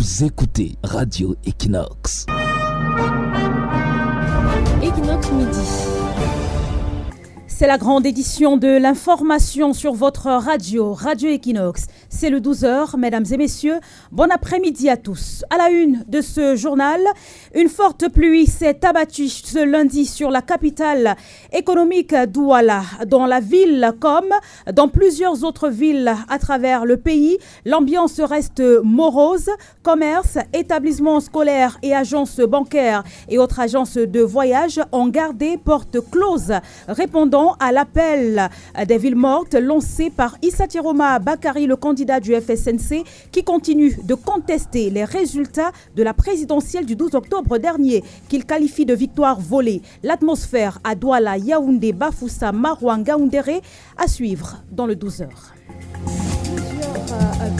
Vous écoutez Radio Equinox. Equinox Midi. C'est la grande édition de l'information sur votre radio, Radio Equinox. C'est le 12h, mesdames et messieurs. Bon après-midi à tous. À la une de ce journal, une forte pluie s'est abattue ce lundi sur la capitale économique Douala. Dans la ville comme dans plusieurs autres villes à travers le pays, l'ambiance reste morose. Commerces, établissements scolaires et agences bancaires et autres agences de voyage ont gardé porte close, répondant à l'appel des villes mortes lancé par Issa Tiroma Bakari, le candidat du FSNC, qui continue de contester les résultats de la présidentielle du 12 octobre dernier, qu'il qualifie de victoire volée. L'atmosphère à Douala, Yaoundé, Bafoussa, Marouane, Gaoundéré à suivre dans le 12h.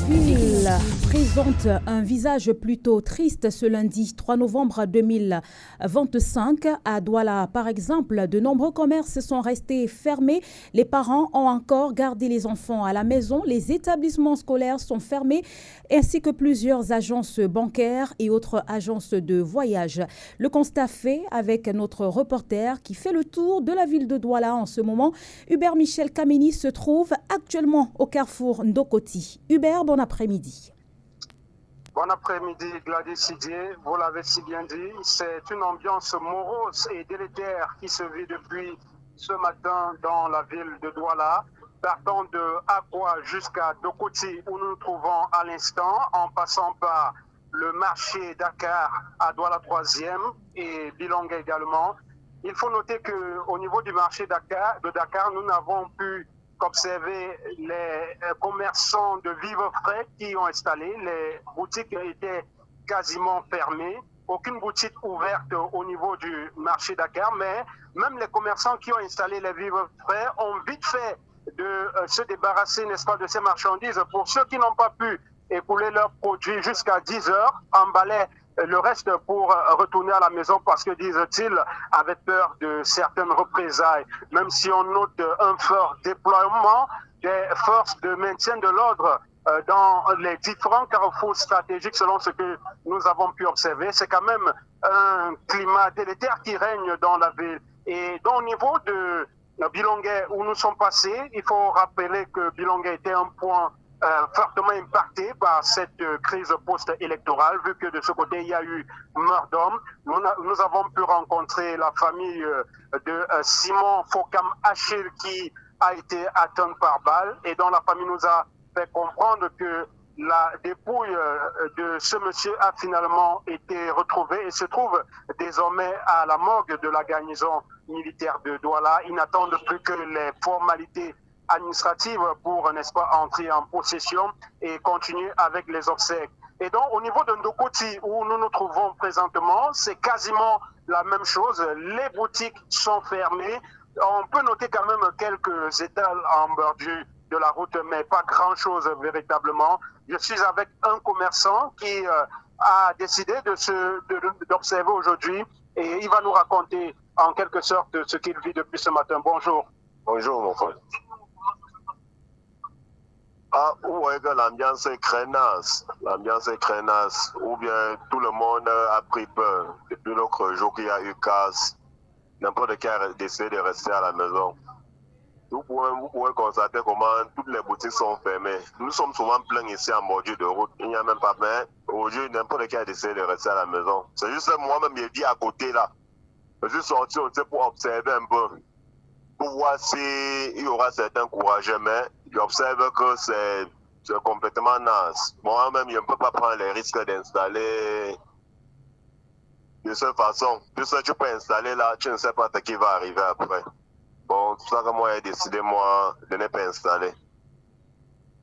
Plusieurs villes présentent un visage plutôt triste ce lundi 3 novembre 2025. À Douala, par exemple, de nombreux commerces sont restés fermés. Les parents ont encore gardé les enfants à la maison. Les établissements scolaires sont fermés, ainsi que plusieurs agences bancaires et autres agences de voyage. Le constat fait avec notre reporter qui fait le tour de la ville de Douala en ce moment. Hubert Michel Kameni se trouve actuellement au carrefour Ndokoti. Hubert, bon après-midi. Bon après-midi, Gladys Sidier. Vous l'avez si bien dit, c'est une ambiance morose et délétère qui se vit depuis ce matin dans la ville de Douala, partant de Akwa jusqu'à Dokoti où nous nous trouvons à l'instant, en passant par le marché Dakar à Douala 3e et Bilonga également. Il faut noter qu'au niveau du marché de Dakar, nous n'avons pu observer les commerçants de vivres frais qui ont installé. Les boutiques étaient quasiment fermées. Aucune boutique ouverte au niveau du marché Dakar, mais même les commerçants qui ont installé les vivres frais ont vite fait de se débarrasser, n'est-ce pas, de ces marchandises. Pour ceux qui n'ont pas pu écouler leurs produits jusqu'à 10 heures, emballaient le reste pour retourner à la maison parce que, disent-ils, avaient peur de certaines représailles. Même si on note un fort déploiement des forces de maintien de l'ordre dans les différents carrefours stratégiques, selon ce que nous avons pu observer, c'est quand même un climat délétère qui règne dans la ville. Et donc, au niveau de Bilonga où nous sommes passés, il faut rappeler que Bilonga était un point fortement impacté par cette crise post-électorale, vu que de ce côté, il y a eu mort d'homme. Nous avons pu rencontrer la famille de Simon Fokam Achille qui a été atteinte par balle et dont la famille nous a fait comprendre que la dépouille de ce monsieur a finalement été retrouvée et se trouve désormais à la morgue de la garnison militaire de Douala. Ils n'attendent plus que les formalités administrative pour, n'est-ce pas, entrer en possession et continuer avec les obsèques. Et donc, au niveau de Ndokoti, où nous nous trouvons présentement, c'est quasiment la même chose. Les boutiques sont fermées. On peut noter quand même quelques étals en bordure de la route, mais pas grand-chose véritablement. Je suis avec un commerçant qui a décidé d'observer aujourd'hui et il va nous raconter en quelque sorte ce qu'il vit depuis ce matin. Bonjour. Bonjour, mon frère. Ah, vous voyez que l'ambiance est crénasse. L'ambiance est crénasse. Ou bien tout le monde a pris peur. Depuis l'autre jour qu'il y a eu casse, n'importe qui a décidé de rester à la maison. Vous pouvez constater comment toutes les boutiques sont fermées. Nous sommes souvent pleins ici en bordure de route. Il n'y a même pas mais aujourd'hui, n'importe qui a décidé de rester à la maison. C'est juste moi-même, je vis à côté là. Je suis sorti pour observer un peu. Pour voir s'il y aura certains courageux, mais j'observe que c'est complètement naze. Moi-même, je ne peux pas prendre les risques d'installer de cette façon. Puisque tu peux installer là, tu ne sais pas ce qui va arriver après. Bon, c'est pour ça que moi, j'ai décidé, de ne pas installer.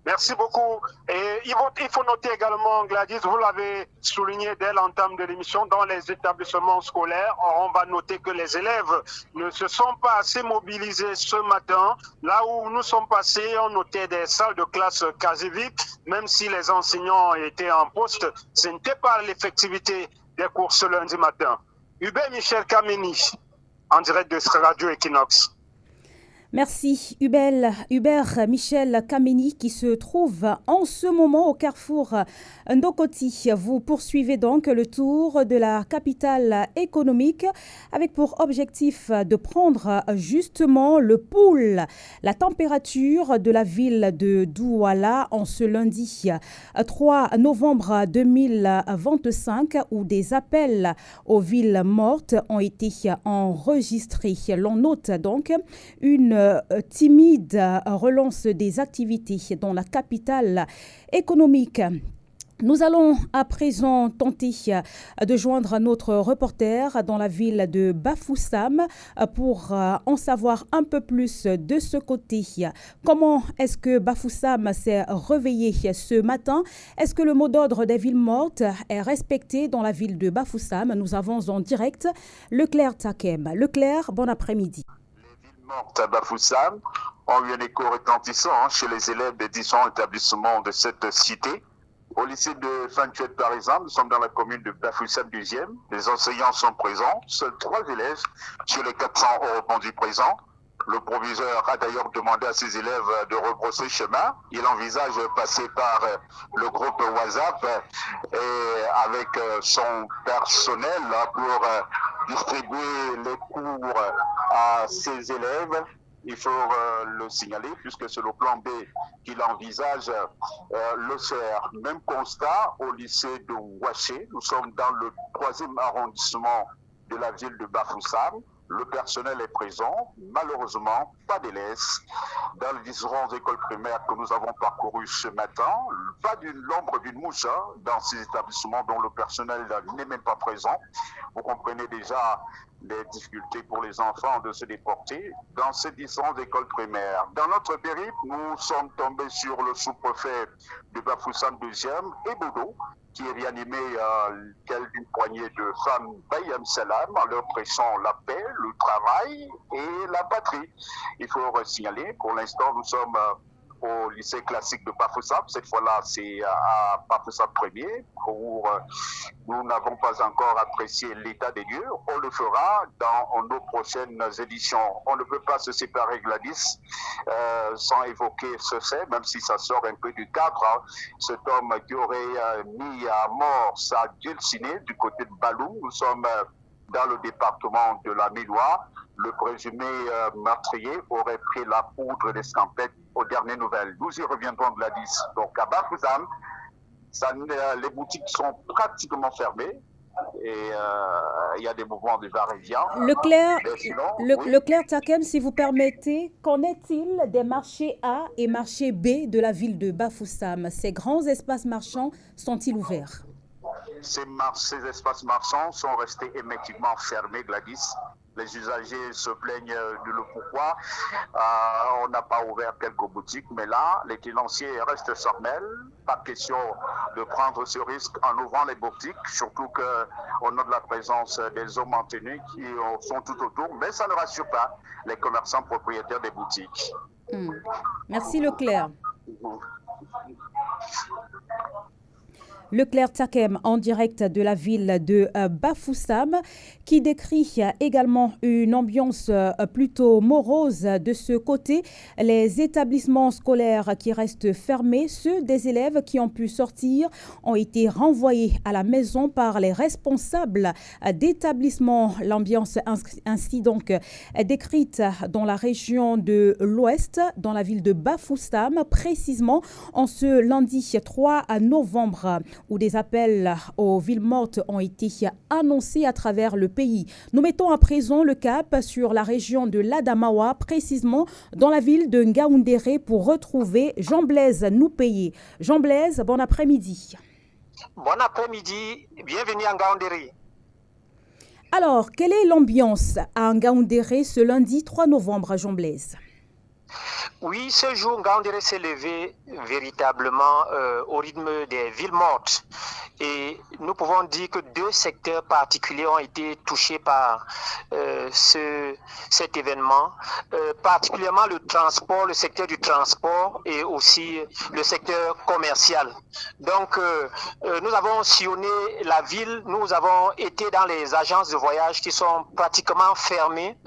Merci beaucoup. Et il faut noter également, Gladys, vous l'avez souligné dès l'entame de l'émission, dans les établissements scolaires, on va noter que les élèves ne se sont pas assez mobilisés ce matin. Là où nous sommes passés, on notait des salles de classe quasi vides, même si les enseignants étaient en poste. Ce n'était pas l'effectivité des cours ce lundi matin. Hubert Michel Kameni, en direct de Radio Equinox. Merci Hubert Michel Kameni qui se trouve en ce moment au carrefour Ndokoti. Vous poursuivez donc le tour de la capitale économique avec pour objectif de prendre justement le pouls, la température de la ville de Douala en ce lundi 3 novembre 2025 où des appels aux villes mortes ont été enregistrés. L'on note donc une timide relance des activités dans la capitale économique. Nous allons à présent tenter de joindre notre reporter dans la ville de Bafoussam pour en savoir un peu plus de ce côté. Comment est-ce que Bafoussam s'est réveillé ce matin? Est-ce que le mot d'ordre des villes mortes est respecté dans la ville de Bafoussam? Nous avons en direct Leclerc Takem. Leclerc, bon après-midi. À Bafoussam ont eu un écho retentissant chez les élèves des différents établissements de cette cité. Au lycée de Fantuet, par exemple, nous sommes dans la commune de Bafoussam 2e. Les enseignants sont présents. Seuls 3 élèves sur les 400 ont répondu présents. Le proviseur a d'ailleurs demandé à ses élèves de rebrosser chemin. Il envisage de passer par le groupe WhatsApp et avec son personnel pour distribuer les cours à ses élèves. Il faut le signaler puisque c'est le plan B qu'il envisage le faire. Même constat au lycée de Ouaché. Nous sommes dans le 3e arrondissement de la ville de Bafoussam. Le personnel est présent, malheureusement, pas d'élèves. Dans les différentes écoles primaires que nous avons parcourues ce matin, pas l'ombre d'une mouche dans ces établissements dont le personnel n'est même pas présent. Vous comprenez déjà les difficultés pour les enfants de se déporter dans ces différentes écoles primaires. Dans notre périple, nous sommes tombés sur le sous-préfet de Bafoussam 2e et Bodo, qui est réanimé d'une poignée de femmes Bayam Salam en leur prêchant la paix, le travail et la patrie. Il faut signaler, pour l'instant, nous sommes au lycée classique de Bafoussam. Cette fois-là, c'est à Bafoussam 1er, où nous n'avons pas encore apprécié l'état des lieux. On le fera dans nos prochaines éditions. On ne peut pas se séparer, Gladys, sans évoquer ce fait, même si ça sort un peu du cadre. Cet homme qui aurait mis à mort sa dulcinée du côté de Balou. Nous sommes dans le département de la Méloire. Le présumé meurtrier aurait pris la poudre d'escampette aux dernières nouvelles. Nous y reviendrons, Gladys. Donc à Bafoussam, les boutiques sont pratiquement fermées et il y a des mouvements de va-et-vient. Leclerc Takem, si vous permettez, qu'en est-il des marchés A et marchés B de la ville de Bafoussam? Ces grands espaces marchands sont-ils ouverts? Ces espaces marchands sont restés effectivement fermés, Gladys. Les usagers se plaignent de le pourquoi. On n'a pas ouvert quelques boutiques, mais là, les tenanciers restent formels. Pas question de prendre ce risque en ouvrant les boutiques, surtout qu'on a de la présence des hommes en tenue qui sont tout autour, mais ça ne rassure pas les commerçants propriétaires des boutiques. Merci Leclerc. Leclerc Takem en direct de la ville de Bafoussam qui décrit également une ambiance plutôt morose de ce côté. Les établissements scolaires qui restent fermés, ceux des élèves qui ont pu sortir ont été renvoyés à la maison par les responsables d'établissements. L'ambiance ainsi donc décrite dans la région de l'Ouest, dans la ville de Bafoussam, précisément en ce lundi 3 novembre. Où des appels aux villes mortes ont été annoncés à travers le pays. Nous mettons à présent le cap sur la région de l'Adamawa, précisément dans la ville de Ngaoundéré pour retrouver Jean-Blaise Noupéé. Jean-Blaise, bon après-midi. Bon après-midi, bienvenue à Ngaoundéré. Alors, quelle est l'ambiance à Ngaoundéré ce lundi 3 novembre, Jean-Blaise? Oui, ce jour, Ngaoundéré s'est levé véritablement au rythme des villes mortes. Et nous pouvons dire que 2 secteurs particuliers ont été touchés par cet événement, particulièrement le transport, le secteur du transport et aussi le secteur commercial. Donc, nous avons sillonné la ville, nous avons été dans les agences de voyage qui sont pratiquement fermées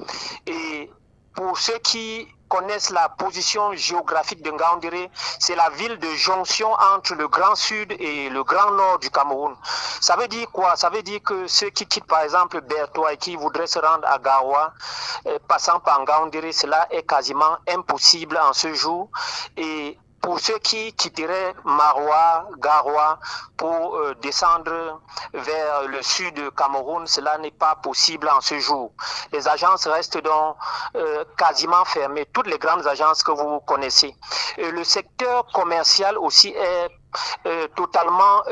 et pour ceux qui connaissent la position géographique de Ngaoundéré, c'est la ville de jonction entre le Grand Sud et le Grand Nord du Cameroun. Ça veut dire quoi? Ça veut dire que ceux qui quittent par exemple Bertoua et qui voudraient se rendre à Garoua, passant par Ngaoundéré, cela est quasiment impossible en ce jour. Et pour ceux qui quitteraient Maroua, Garoua pour descendre vers le sud du Cameroun, cela n'est pas possible en ce jour. Les agences restent donc quasiment fermées, toutes les grandes agences que vous connaissez. Et le secteur commercial aussi est totalement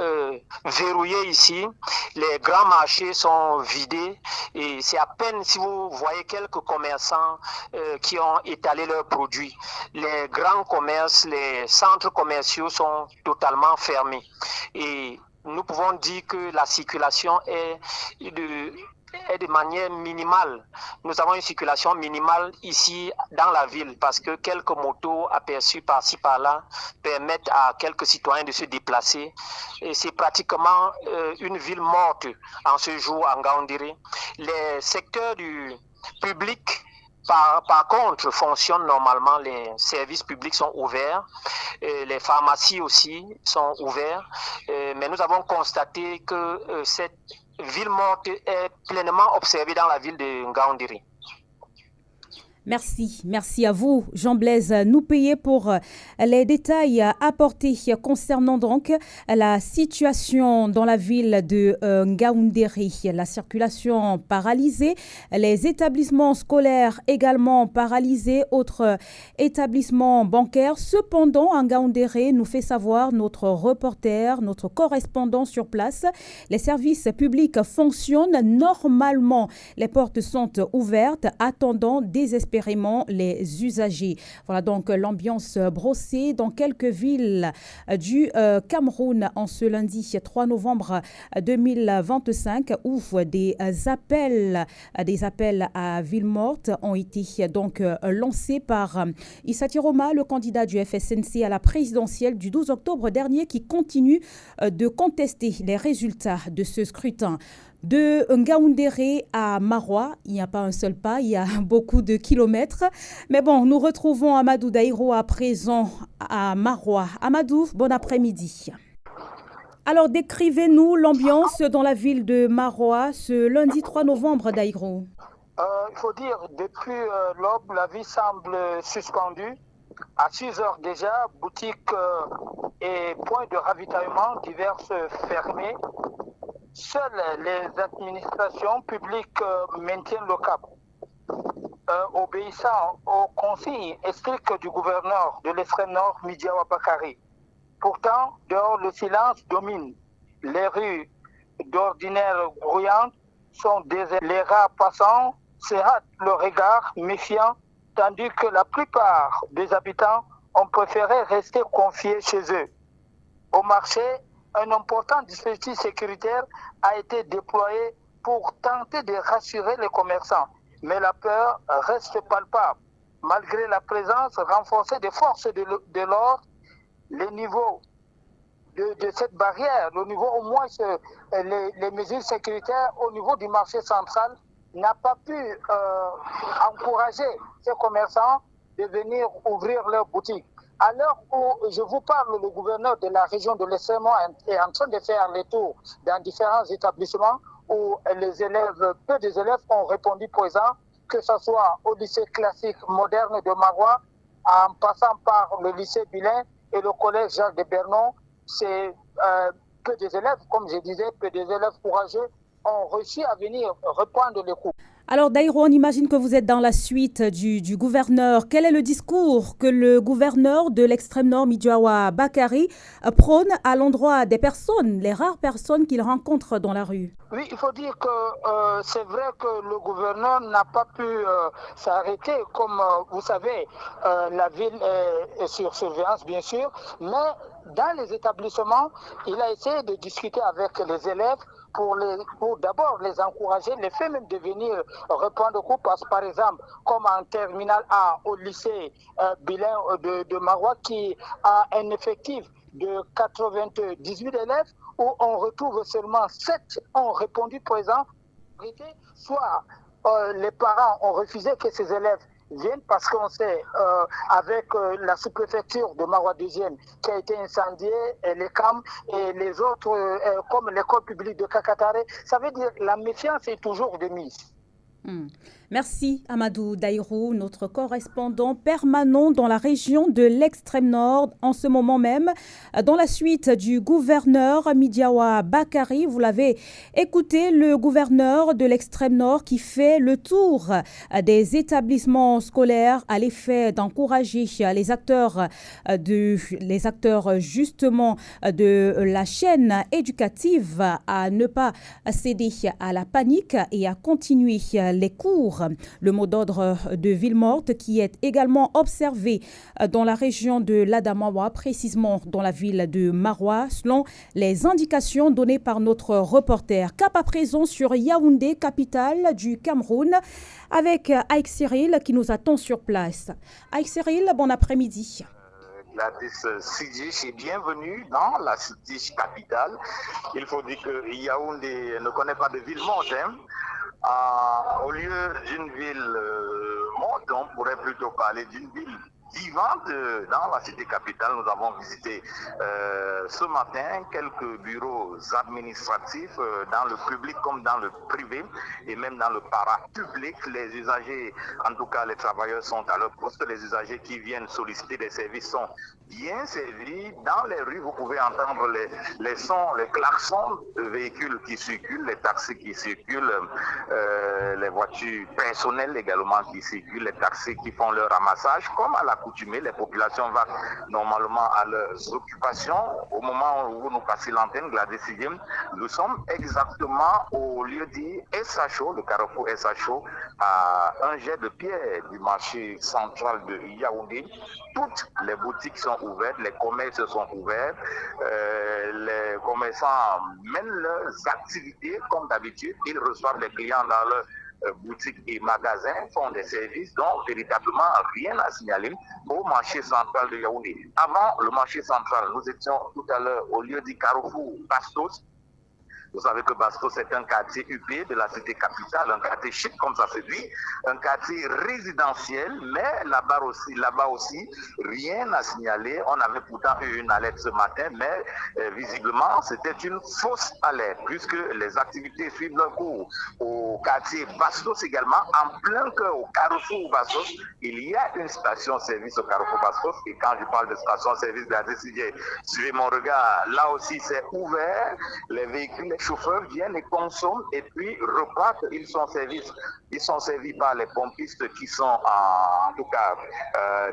verrouillé ici. Les grands marchés sont vidés et c'est à peine si vous voyez quelques commerçants qui ont étalé leurs produits. Les grands commerces, les centres commerciaux sont totalement fermés et nous pouvons dire que la circulation est de manière minimale. Nous avons une circulation minimale ici dans la ville parce que quelques motos aperçues par-ci par-là permettent à quelques citoyens de se déplacer. Et c'est pratiquement une ville morte en ce jour à Ngaoundéré. Les secteurs du public par contre, fonctionnent normalement, les services publics sont ouverts, les pharmacies aussi sont ouvertes, mais nous avons constaté que cette ville morte est pleinement observée dans la ville de Ngaoundéré. Merci à vous, Jean-Blaise Noupéé, pour les détails apportés concernant donc la situation dans la ville de Ngaoundéré. La circulation paralysée, les établissements scolaires également paralysés, autres établissements bancaires. Cependant, à Ngaoundéré, nous fait savoir notre reporter, notre correspondant sur place, les services publics fonctionnent normalement. Les portes sont ouvertes, attendant désespérément les usagers. Voilà donc l'ambiance brossée dans quelques villes du Cameroun en ce lundi 3 novembre 2025 où des appels à ville morte ont été donc lancés par Issa Tiroma, le candidat du FSNC à la présidentielle du 12 octobre dernier, qui continue de contester les résultats de ce scrutin. De Ngaoundéré à Maroua, il n'y a pas un seul pas, il y a beaucoup de kilomètres. Mais bon, nous retrouvons Amadou Daïro à présent à Maroua. Amadou, bon après-midi. Alors, décrivez-nous l'ambiance dans la ville de Maroua ce lundi 3 novembre, Daïro. Il faut dire, depuis l'aube, la vie semble suspendue. À 6 heures déjà, boutiques et points de ravitaillement divers fermés. Seules les administrations publiques maintiennent le cap, obéissant aux consignes strictes du gouverneur de l'extrême nord, Midiawa Bakari. Pourtant, dehors, le silence domine. Les rues d'ordinaire bruyantes sont désertes. Les rats passants se hâtent le regard méfiant, tandis que la plupart des habitants ont préféré rester confiés chez eux. Au marché, un important dispositif sécuritaire a été déployé pour tenter de rassurer les commerçants. Mais la peur reste palpable. Malgré la présence renforcée des forces de l'ordre, le niveau de cette barrière, le niveau au moins les mesures sécuritaires au niveau du marché central n'a pas pu encourager ces commerçants de venir ouvrir leurs boutiques. À l'heure où je vous parle, le gouverneur de la région de l'Extrême est en train de faire les tours dans différents établissements où les élèves, peu des élèves ont répondu présent, que ce soit au lycée classique moderne de Maroua, en passant par le lycée Bilin et le collège Jacques de Bernon. C'est peu des élèves, comme je disais, peu des élèves courageux ont réussi à venir reprendre les cours. Alors Daïro, on imagine que vous êtes dans la suite du gouverneur. Quel est le discours que le gouverneur de l'extrême nord, Midiawa Bakari, prône à l'endroit des personnes, les rares personnes qu'il rencontre dans la rue? Oui, il faut dire que c'est vrai que le gouverneur n'a pas pu s'arrêter. Comme vous savez, la ville est sur surveillance, bien sûr, mais dans les établissements, il a essayé de discuter avec les élèves pour d'abord les encourager, les faire même de venir reprendre cours, parce que par exemple, comme en terminale A au lycée Bilin de Maroua, qui a un effectif de 98 élèves, où on retrouve seulement 7 ont répondu présent, soit les parents ont refusé que ces élèves viennent parce qu'on sait, avec la sous-préfecture de Marois 2e qui a été incendiée, et les CAM et les autres, comme l'école publique de Kakatare, ça veut dire que la méfiance est toujours de mise. Merci Amadou Daïrou, notre correspondant permanent dans la région de l'extrême nord en ce moment même. Dans la suite du gouverneur Midiawa Bakari, vous l'avez écouté, le gouverneur de l'extrême nord qui fait le tour des établissements scolaires à l'effet d'encourager les acteurs justement de la chaîne éducative à ne pas céder à la panique et à continuer les cours. Le mot d'ordre de ville morte qui est également observé dans la région de l'Adamawa, précisément dans la ville de Maroua, selon les indications données par notre reporter. Cap à présent sur Yaoundé, capitale du Cameroun, avec Aïk Cyril qui nous attend sur place. Aïk Cyril, bon après-midi. Gladys Sidich est bienvenue dans la Sidich capitale. Il faut dire que Yaoundé ne connaît pas de ville morte. Au lieu d'une ville morte, on pourrait plutôt parler d'une ville vivante. Dans la cité capitale, nous avons visité ce matin quelques bureaux administratifs dans le public comme dans le privé et même dans le parapublic. Les usagers, en tout cas les travailleurs sont à leur poste, les usagers qui viennent solliciter des services sont bien servis. Dans les rues, vous pouvez entendre les sons, les klaxons de véhicules qui circulent, les taxis qui circulent, les voitures personnelles également qui circulent, les taxis qui font leur ramassage. Comme à l'accoutumée, les populations vont normalement à leurs occupations. Au moment où nous passons l'antenne, Gladys Sidiem, nous sommes exactement au lieu dit SHO, le carrefour SHO, à un jet de pierre du marché central de Yaoundé. Toutes les boutiques sont ouvertes, les commerces sont ouverts, les commerçants mènent leurs activités comme d'habitude, ils reçoivent les clients dans leurs boutiques et magasins, font des services, donc véritablement rien à signaler au marché central de Yaoundé. Avant le marché central, nous étions tout à l'heure au lieu du carrefour Bastos. Vous savez que Bastos est un quartier UP de la cité capitale, un quartier chic comme ça se dit, un quartier résidentiel, mais là-bas aussi, rien à signaler. On avait pourtant eu une alerte ce matin, mais visiblement c'était une fausse alerte puisque les activités suivent leur cours. Au quartier Bastos également, en plein cœur au carrefour Bastos, il y a une station-service au carrefour Bastos et quand je parle de station-service, suivez mon regard, là aussi c'est ouvert, les véhicules, les chauffeurs viennent et consomment et puis repartent. Ils sont servis par les pompistes qui sont en tout cas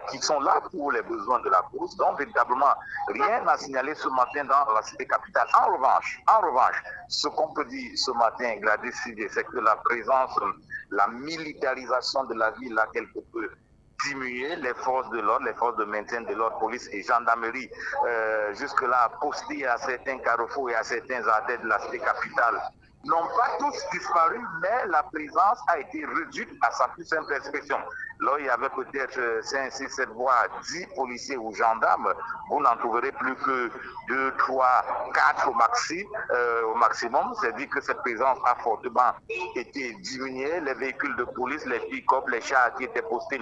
qui sont là pour les besoins de la course. Donc véritablement rien à signaler ce matin dans la cité capitale. En revanche, ce qu'on peut dire ce matin, Gladys, c'est que la présence, la militarisation de la ville a quelque peu diminuer les forces de l'ordre, les forces de maintien de l'ordre, police et gendarmerie, jusque-là postées à certains carrefours et à certains artères de la cité capitale, n'ont pas tous disparu, mais la présence a été réduite à sa plus simple expression. Là, il y avait peut-être 5, 6, 7 voire 10 policiers ou gendarmes. Vous n'en trouverez plus que 2, 3, 4 au maximum. C'est-à-dire que cette présence a fortement été diminuée. Les véhicules de police, les pick-up, les chars qui étaient postés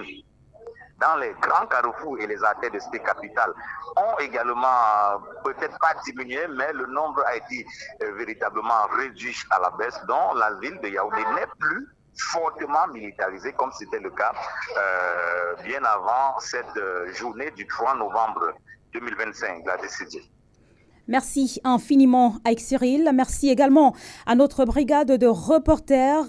dans les grands carrefours et les artères de cité capitale ont également peut-être pas diminué, mais le nombre a été véritablement réduit à la baisse, dont la ville de Yaoundé n'est plus fortement militarisée comme c'était le cas bien avant cette journée du 3 novembre 2025, la décision. Merci infiniment Aïk Cyril. Merci également à notre brigade de reporters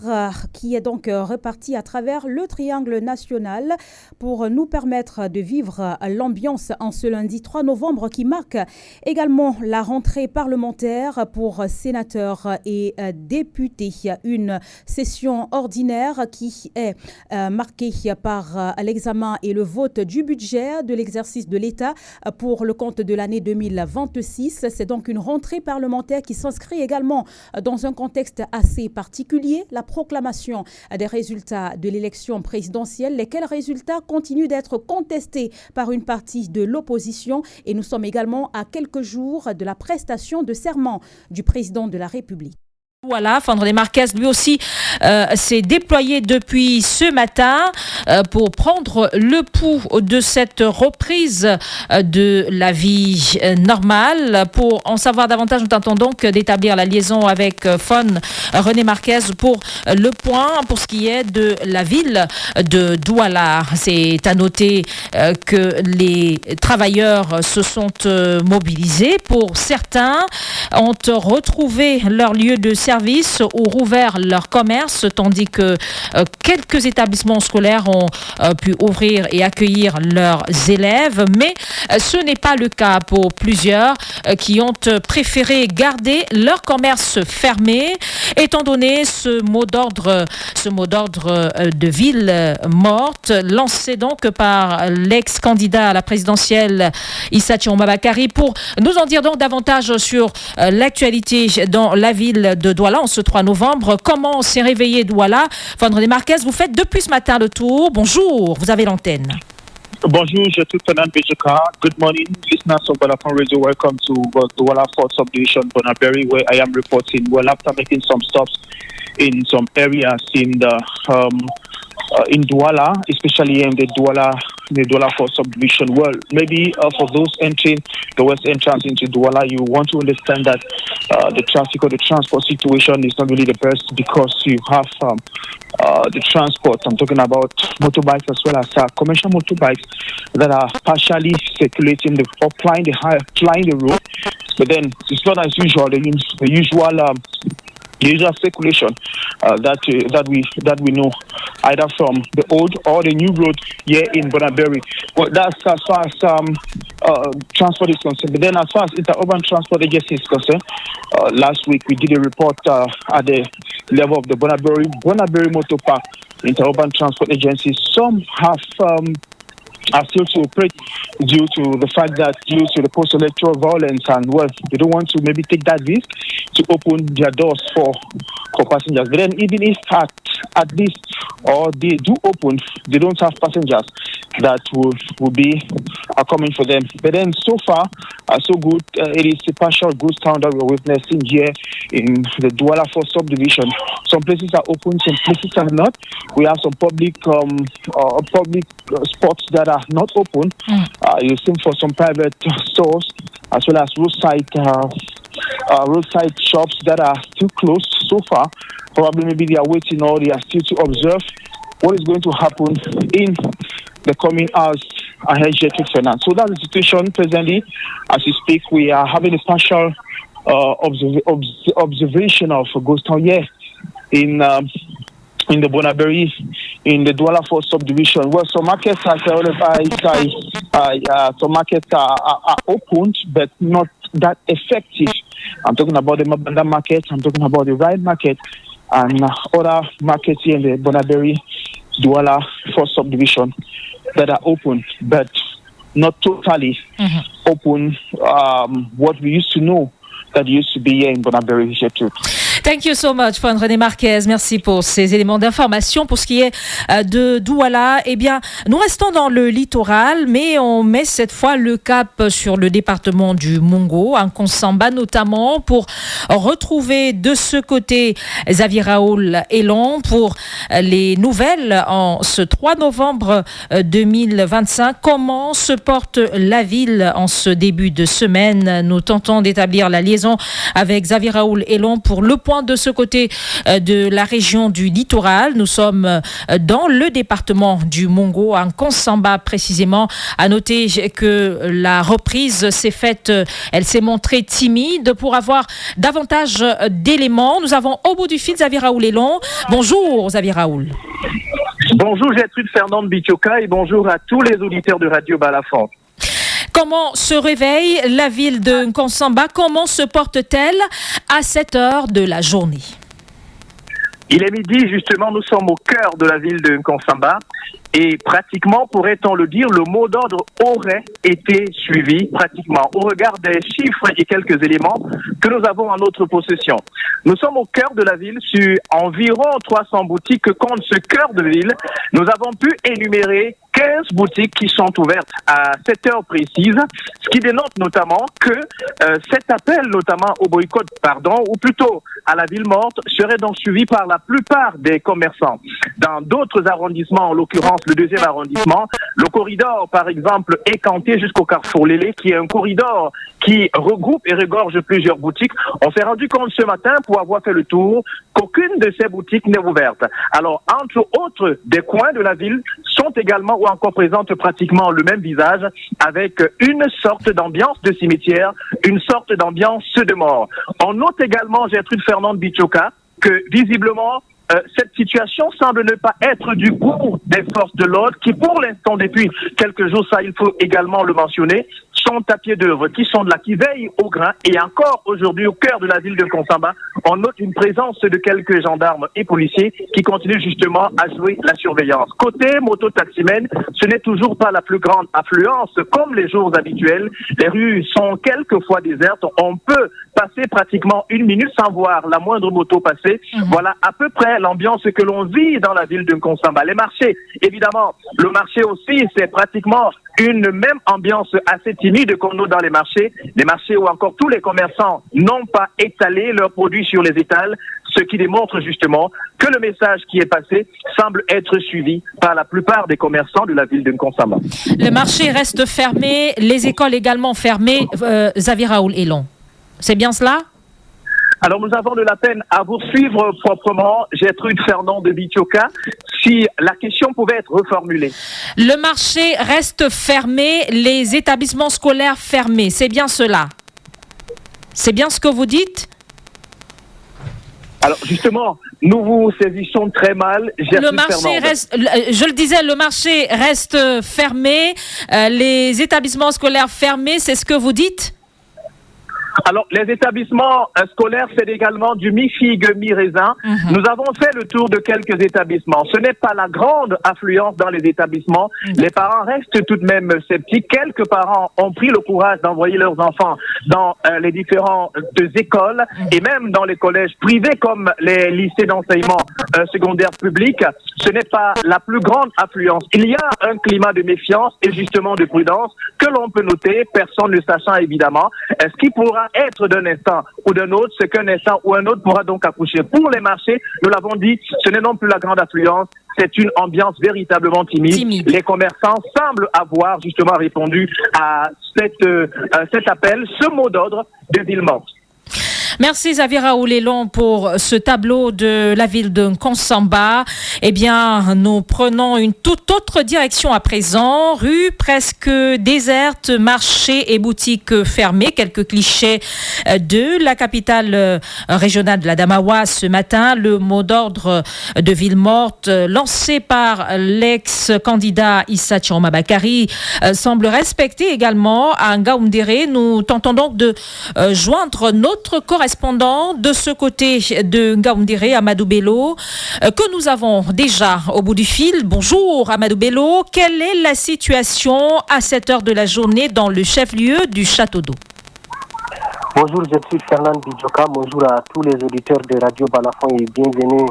qui est donc repartie à travers le triangle national pour nous permettre de vivre l'ambiance en ce lundi 3 novembre qui marque également la rentrée parlementaire pour sénateurs et députés. Une session ordinaire qui est marquée par l'examen et le vote du budget de l'exercice de l'État pour le compte de l'année 2026. C'est donc une rentrée parlementaire qui s'inscrit également dans un contexte assez particulier, la proclamation des résultats de l'élection présidentielle, lesquels résultats continuent d'être contestés par une partie de l'opposition et nous sommes également à quelques jours de la prestation de serment du président de la République. Voilà, Fandré Marquez, lui aussi, s'est déployé depuis ce matin pour prendre le pouls de cette reprise de la vie normale. Pour en savoir davantage, nous tentons donc d'établir la liaison avec René Marquez pour le point pour ce qui est de la ville de Douala. C'est à noter que les travailleurs se sont mobilisés. Pour certains, ont retrouvé leur lieu de service ou rouvert leur commerce, tandis que quelques établissements scolaires ont pu ouvrir et accueillir leurs élèves. Mais ce n'est pas le cas pour plusieurs qui ont préféré garder leur commerce fermé, étant donné ce mot d'ordre de ville morte, lancé donc par l'ex-candidat à la présidentielle Issa Chiroma Bakary. Pour nous en dire donc davantage sur l'actualité dans la ville de Douala en ce 3 novembre. Comment s'est réveillé Douala? Fandré Marquez, vous faites depuis ce matin le tour. Bonjour, vous avez l'antenne. Bonjour, je suis Fernand Bijaka. Good morning, listeners of Balafon Radio. Welcome to Douala 4th Subdivision, Bonaberi, where I am reporting. Well, after making some stops in some areas in Douala, especially in the Douala 4th Subdivision. Well, maybe for those entering the west entrance into Douala, you want to understand that the traffic or the transport situation is not really the best because you have the transport. I'm talking about motorbikes as well as commercial motorbikes that are partially circulating or flying the road. But then it's not as usual. The usual circulation that we know either from the old or the new road here in Bonaberi. Well, that's as far as transport is concerned. But then as far as interurban transport agency is concerned, last week we did a report at the level of the Bonaberi Motor Park Interurban Transport Agency. Some are still to operate due to the fact that due to the post-electoral violence and well, they don't want to maybe take that risk to open their doors for passengers. But then even if at least or they do open, they don't have passengers that will be coming for them. But then so far, so good. It is a partial ghost town that we're witnessing here in the Douala 4th Subdivision. Some places are open, some places are not. We have some public spots that are not open. You see for some private stores as well as roadside shops that are still closed so far. Probably maybe they are waiting or they are still to observe what is going to happen in the coming hours ahead here to Fernand. So that's the situation presently. As we speak, we are having a partial observation of a ghost town here in the Bonaberi, in the Douala 4th Subdivision. Well, some markets are opened, but not that effective. I'm talking about the Mabanda market, I'm talking about the Ride market, and other markets here in the Bonaberi, Douala 4th Subdivision that are open, but not totally open. What we used to know that used to be here in Bonaberi here too. Thank you so much, René Marquez. Merci pour ces éléments d'information. Pour ce qui est de Douala, eh bien, nous restons dans le littoral, mais on met cette fois le cap sur le département du Mongo, en Konsamba notamment, pour retrouver de ce côté Xavier Raoul Elon pour les nouvelles en ce 3 novembre 2025. Comment se porte la ville en ce début de semaine? Nous tentons d'établir la liaison avec Xavier Raoul Elon pour le point de ce côté de la région du littoral. Nous sommes dans le département du Mongo, en Konsamba précisément. À noter que la reprise s'est faite, elle s'est montrée timide. Pour avoir davantage d'éléments, nous avons au bout du fil Xavier Raoul Elon. Bonjour Xavier Raoul. Bonjour Gertrude Fernand Bitioka et bonjour à tous les auditeurs de Radio Balafon. Comment se réveille la ville de Nkonsamba? Comment se porte-t-elle à cette heure de la journée? Il est midi, justement, nous sommes au cœur de la ville de Nkonsamba et pratiquement, pourrait-on le dire, le mot d'ordre aurait été suivi pratiquement au regard des chiffres et quelques éléments que nous avons en notre possession. Nous sommes au cœur de la ville, sur environ 300 boutiques que compte ce cœur de ville. Nous avons pu énumérer 15 boutiques qui sont ouvertes à cette heure précise, ce qui dénote notamment que cet appel, notamment au boycott, ou plutôt à la ville morte, serait donc suivi par la plupart des commerçants. Dans d'autres arrondissements, en l'occurrence le 2e arrondissement, le corridor, par exemple, est canté jusqu'au carrefour Lélé, qui est un corridor qui regroupe et regorge plusieurs boutiques. On s'est rendu compte ce matin, pour avoir fait le tour, qu'aucune de ces boutiques n'est ouverte. Alors, entre autres, des coins de la ville sont également ou encore présentent pratiquement le même visage, avec une sorte d'ambiance de cimetière, une sorte d'ambiance de mort. On note également, Gertrude Fernande Bichoka, que visiblement, cette situation semble ne pas être du goût des forces de l'ordre qui, pour l'instant, depuis quelques jours, ça il faut également le mentionner, sont à pied d'œuvre, qui sont là, qui veillent au grain. Et encore aujourd'hui, au cœur de la ville de Konsamba, on note une présence de quelques gendarmes et policiers qui continuent justement à jouer la surveillance. Côté moto-taximène, ce n'est toujours pas la plus grande affluence comme les jours habituels. Les rues sont quelquefois désertes. On peut passer pratiquement 1 minute sans voir la moindre moto passer. Voilà à peu près l'ambiance que l'on vit dans la ville de Konsamba. Les marchés, évidemment, le marché aussi, c'est pratiquement une même ambiance assez timide qu'on note dans les marchés où encore tous les commerçants n'ont pas étalé leurs produits sur les étals, ce qui démontre justement que le message qui est passé semble être suivi par la plupart des commerçants de la ville de Konsamba. Le marché reste fermé, les écoles également fermées, Xavier Raoul Elon. C'est bien cela ? Alors, nous avons de la peine à vous suivre proprement, Gertrude Fernand de Bichoka, si la question pouvait être reformulée. Le marché reste fermé, les établissements scolaires fermés, c'est bien cela? C'est bien ce que vous dites? Alors, justement, nous vous saisissons très mal, Gertrude le marché reste, je le disais, le marché reste fermé, les établissements scolaires fermés, c'est ce que vous dites? Alors, les établissements scolaires, c'est également du mi-figue, mi-raisin. Nous avons fait le tour de quelques établissements. Ce n'est pas la grande affluence dans les établissements. Les parents restent tout de même sceptiques. Quelques parents ont pris le courage d'envoyer leurs enfants dans les différentes écoles et même dans les collèges privés comme les lycées d'enseignement secondaire public. Ce n'est pas la plus grande affluence. Il y a un climat de méfiance et justement de prudence que l'on peut noter, personne ne sachant évidemment. Ce qui pourra être d'un instant ou d'un autre, ce qu'un instant ou un autre pourra donc accoucher. Pour les marchés, nous l'avons dit, ce n'est non plus la grande affluence, c'est une ambiance véritablement timide. Les commerçants semblent avoir justement répondu à cet appel, ce mot d'ordre de ville morte. Merci Xavier Raoul Elon pour ce tableau de la ville de Konsamba. Eh bien, nous prenons une toute autre direction à présent. Rue presque déserte, marché et boutiques fermées. Quelques clichés de la capitale régionale de la Damawa ce matin. Le mot d'ordre de ville morte lancé par l'ex-candidat Issa Chiroma Bakari semble respecté également à Ngaoundéré. Nous tentons donc de joindre notre correspondant de ce côté de Ngaoundéré, Amadou Bello, que nous avons déjà au bout du fil. Bonjour Amadou Bello, quelle est la situation à cette heure de la journée dans le chef-lieu du Château d'Eau? Bonjour, je suis Fernand Bidjoka, bonjour à tous les auditeurs de Radio Balafon et bienvenue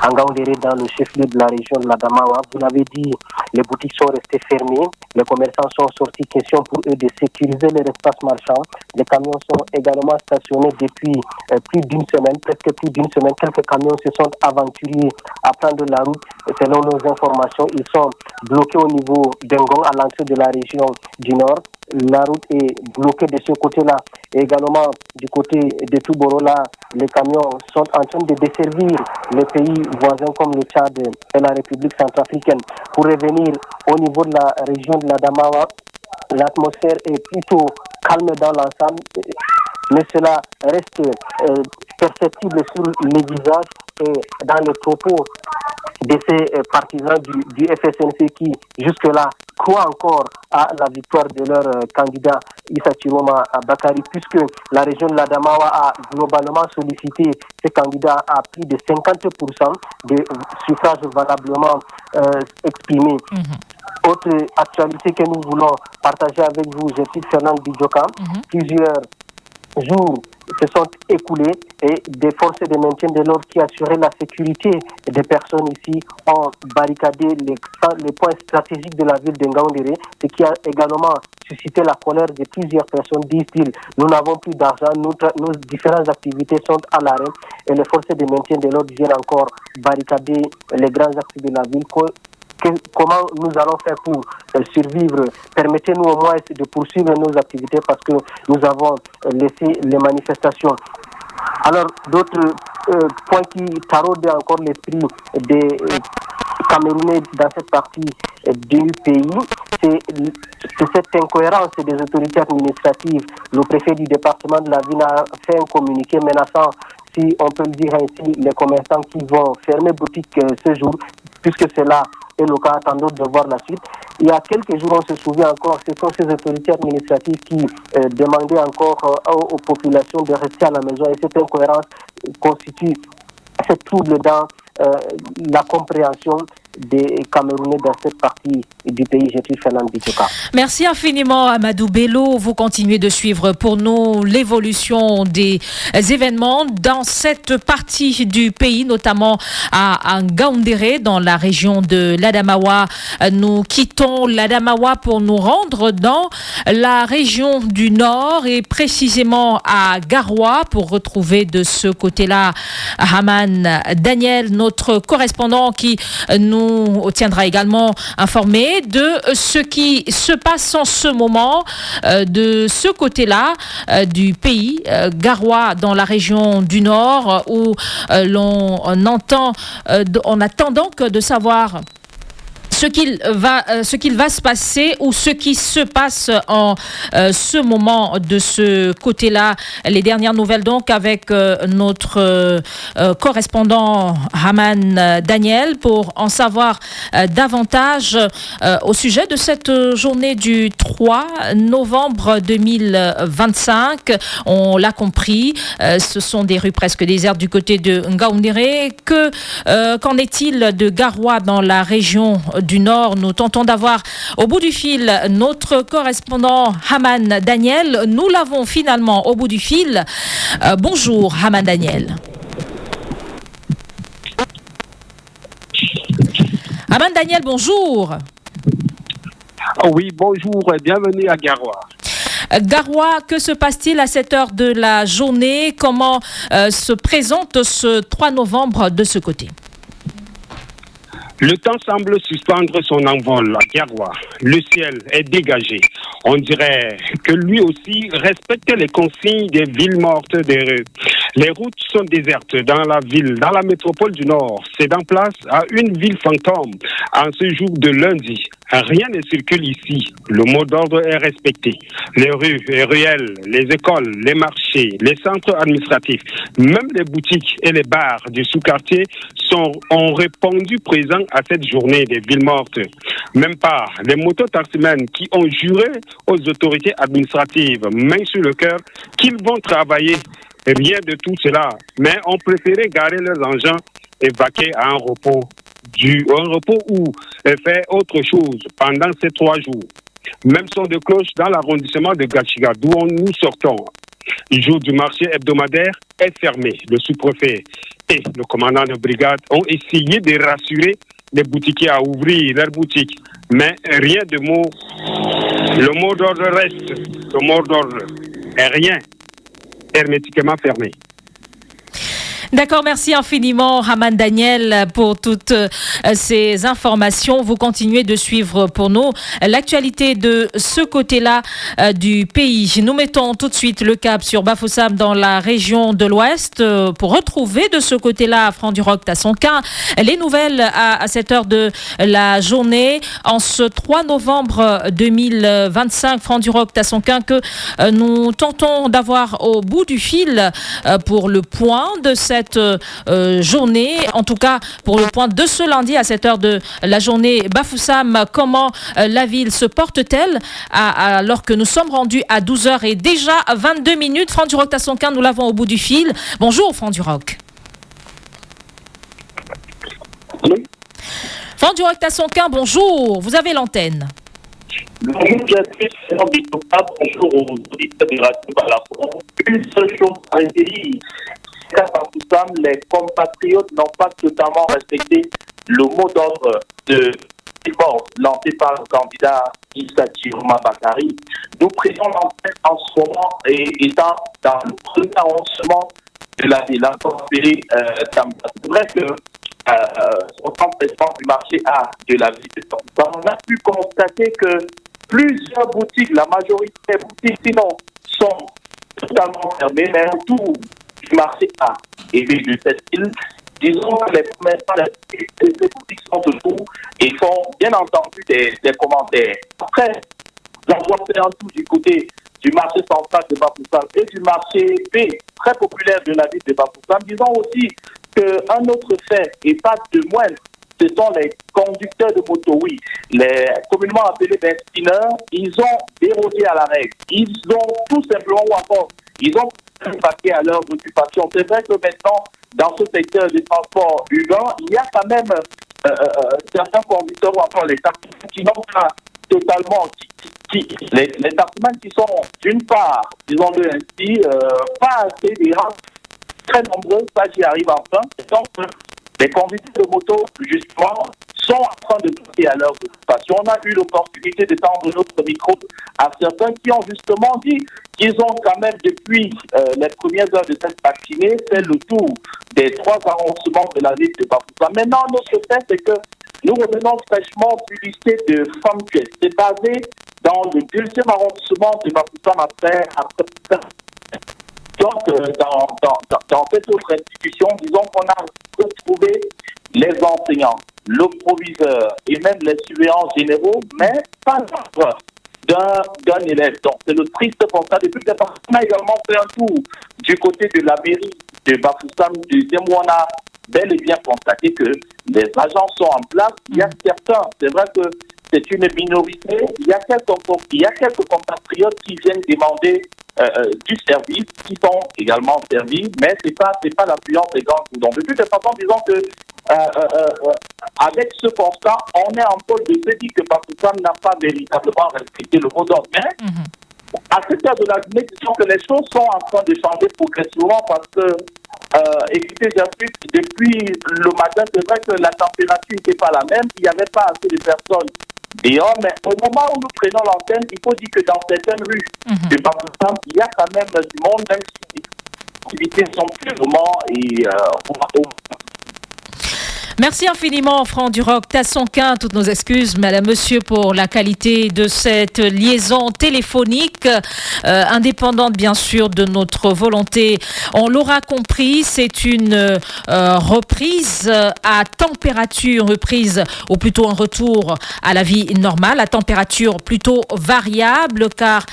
à Ngaoundéré dans le chef-lieu de la région de la Damawa. Vous l'avez dit, les boutiques sont restées fermées, les commerçants sont sortis, question pour eux de sécuriser leur espace marchand. Les camions sont également stationnés depuis plus d'une semaine, presque plus d'une semaine. Quelques camions se sont aventurés à prendre la route. Selon nos informations, ils sont bloqués au niveau d'Engong, à l'entrée de la région du Nord. La route est bloquée de ce côté-là. Et également, du côté de Touboro, là, les camions sont en train de desservir les pays voisins comme le Tchad et la République centrafricaine. Pour revenir au niveau de la région de la Damawa, l'atmosphère est plutôt calme dans l'ensemble, mais cela reste perceptible sur les visages et dans les propos de ces partisans du FSNC qui, jusque-là, croient encore à la victoire de leur candidat Issa Chiroma Bakari, puisque la région de l'Adamawa a globalement sollicité ces candidats à plus de 50% de suffrages valablement exprimés. Autre actualité que nous voulons partager avec vous, je cite Fernand Bidjoka, plusieurs jours se sont écoulés et des forces de maintien de l'ordre qui assuraient la sécurité des personnes ici ont barricadé les points stratégiques de la ville de Ngaoundéré, ce qui a également suscité la colère de plusieurs personnes. Disent-ils, nous n'avons plus d'argent, nos différentes activités sont à l'arrêt et les forces de maintien de l'ordre viennent encore barricader les grands axes de la ville. Comment nous allons faire pour survivre? Permettez-nous au moins de poursuivre nos activités parce que nous avons laissé les manifestations. Alors, d'autres points qui taraudent encore l'esprit des Camerounais dans cette partie du pays, c'est cette incohérence des autorités administratives. Le préfet du département de la ville a fait un communiqué menaçant, si on peut le dire ainsi, les commerçants qui vont fermer boutique ce jour, puisque c'est là et le cas attendant de voir la suite. Il y a quelques jours, on se souvient encore, ce sont ces autorités administratives qui demandaient encore aux populations de rester à la maison et cette incohérence constitue ce trouble dans la compréhension des Camerounais dans cette partie du pays. Je suis Fernand Bitoka. Merci infiniment Amadou Bello. Vous continuez de suivre pour nous l'évolution des événements dans cette partie du pays, notamment à Ngaoundéré, dans la région de l'Adamawa. Nous quittons l'Adamawa pour nous rendre dans la région du Nord et précisément à Garoua pour retrouver de ce côté-là Haman Daniel, notre correspondant qui nous tiendra également informé de ce qui se passe en ce moment de ce côté-là du pays, Garoua dans la région du Nord, où on attend donc de savoir ce qu'il va se passer ou ce qui se passe en ce moment de ce côté-là. Les dernières nouvelles donc avec notre correspondant Haman Daniel pour en savoir davantage au sujet de cette journée du 3 novembre 2025. On l'a compris, ce sont des rues presque désertes du côté de Ngaoundéré. Qu'en est-il de Garoua dans la région du Nord? Nous tentons d'avoir au bout du fil notre correspondant Haman Daniel. Nous l'avons finalement au bout du fil. Bonjour Haman Daniel. Haman Daniel, bonjour. Oui, bonjour et bienvenue à Garoua. Garoua, que se passe-t-il à cette heure de la journée? Comment se présente ce 3 novembre de ce côté? Le temps semble suspendre son envol à Garoua. Le ciel est dégagé. On dirait que lui aussi respecte les consignes des villes mortes des rues. Les routes sont désertes dans la ville, dans la métropole du Nord. C'est en place à une ville fantôme en ce jour de lundi. Rien ne circule ici. Le mot d'ordre est respecté. Les rues et ruelles, les écoles, les marchés, les centres administratifs, même les boutiques et les bars du sous-quartier ont répondu présents à cette journée des villes mortes. Même pas les mototaximens qui ont juré aux autorités administratives, main sur le cœur, qu'ils vont travailler. Rien de tout cela, mais ont préféré garer leurs engins et vaquer à un repos ou faire autre chose pendant ces 3 jours. Même son de cloche dans l'arrondissement de Gachiga, d'où nous sortons. Le jour du marché hebdomadaire est fermé. Le sous-préfet et le commandant de brigade ont essayé de rassurer les boutiquiers à ouvrir leurs boutiques. Mais rien de mot. Le mot d'ordre reste. Le mot d'ordre est rien. Hermétiquement fermé. D'accord, merci infiniment Haman Daniel pour toutes ces informations. Vous continuez de suivre pour nous l'actualité de ce côté-là du pays. Nous mettons tout de suite le cap sur Bafoussam dans la région de l'Ouest pour retrouver de ce côté-là Franc du Roc Tassonquin. Les nouvelles à cette heure de la journée en ce 3 novembre 2025, Franc du Roc Tassonquin que nous tentons d'avoir au bout du fil pour le point de cette cette journée, en tout cas pour le point de ce lundi à cette heure de la journée. Bafoussam, comment la ville se porte-t-elle alors que nous sommes rendus à 12h et déjà 22 minutes. Franck Duroc Tassonkin, nous l'avons au bout du fil. Bonjour Franck Duroc. Oui. Franck Duroc Tassonkin, bonjour, vous avez l'antenne. Bonjour, bonjour aux auditeurs de Radio Balafon. Une seule chose à dire, c'est qu'à Bafoussam, les compatriotes n'ont pas totalement respecté le mot d'ordre de divorce lancé par le candidat Issa Chiroma Bakari. Nous prenons l'antenne en ce moment et étant dans le premier arrondissement de la ville, c'est vrai que au centre du marché A de la ville de Bafoussam, on a pu constater que plusieurs boutiques, la majorité des boutiques, sinon, sont totalement fermées, mais autour du marché A et B de cette ville, disons que les boutiques sont autour et font bien entendu des commentaires. Après avoir fait un tour du côté du marché central de Bafoussam et du marché B, très populaire de la ville de Bafoussam, disons aussi qu'un autre fait, et pas de moindre, ce sont les conducteurs de moto, oui, les communément appelés des spinners, ils ont dérogé à la règle. Ils ont tout simplement, ou encore, ils ont paquet à leur occupation. C'est vrai que maintenant, dans ce secteur du transport urbain, il y a quand même certains conducteurs ou encore les taximans qui n'ont pas totalement, les taximans qui sont d'une part, disons-le ainsi, pas assez des races très nombreux, ça j'y arrive enfin. Donc, les conducteurs de moto, justement, sont en train de passer à leur occupation. On a eu l'opportunité de tendre notre micro à certains qui ont justement dit qu'ils ont quand même, depuis les premières heures de cette matinée, fait le tour des 3 arrondissements de la ville de Bafoussam. Maintenant, notre fait, c'est que nous revenons fraîchement du lycée de Famtuel. C'est basé dans le 2e arrondissement de Bafoussam après. Donc, dans cette autre institution, disons qu'on a retrouvé les enseignants, le proviseur et même les surveillants généraux, mais pas l'ordre d'un élève. Donc, c'est le triste constat. Depuis que on a également fait un tour du côté de la mairie de Bafoussam, où on a bel et bien constaté que les agents sont en place. Il y a certains, c'est vrai que c'est une minorité, il y a quelques compatriotes qui viennent demander du service, qui sont également servis, mais c'est pas l'affluence des grands coudons. De toute façon, disons que avec ce constat, on est en pôle de se dire que Bafoussam n'a pas véritablement respecté le mot d'ordre. Mais à cette heure de la journée, disons que les choses sont en train de changer progressivement parce que, écoutez, depuis le matin, c'est vrai que la température n'était pas la même, il n'y avait pas assez de personnes dehors, mais au moment où nous prenons l'antenne, il faut dire que dans certaines rues de Bafoussam, il y a quand même du monde, même si les activités sont plus vraiment et Merci infiniment, Franck Duroc Tassonkin. Toutes nos excuses, madame, monsieur, pour la qualité de cette liaison téléphonique, indépendante, bien sûr, de notre volonté. On l'aura compris, c'est une reprise à température, reprise, ou plutôt un retour à la vie normale, à température plutôt variable, car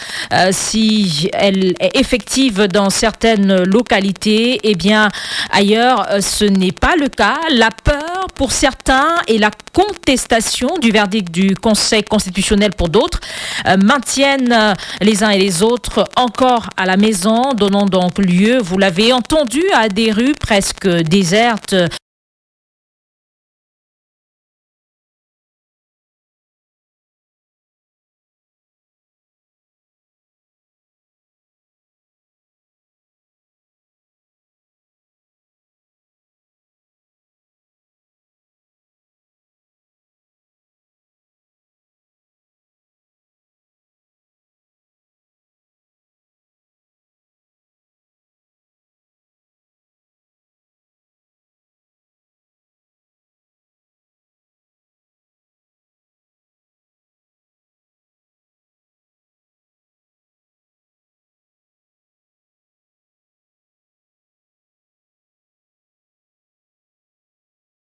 si elle est effective dans certaines localités, eh bien, ailleurs, ce n'est pas le cas. La peur pour certains et la contestation du verdict du Conseil constitutionnel pour d'autres maintiennent les uns et les autres encore à la maison, donnant donc lieu, vous l'avez entendu, à des rues presque désertes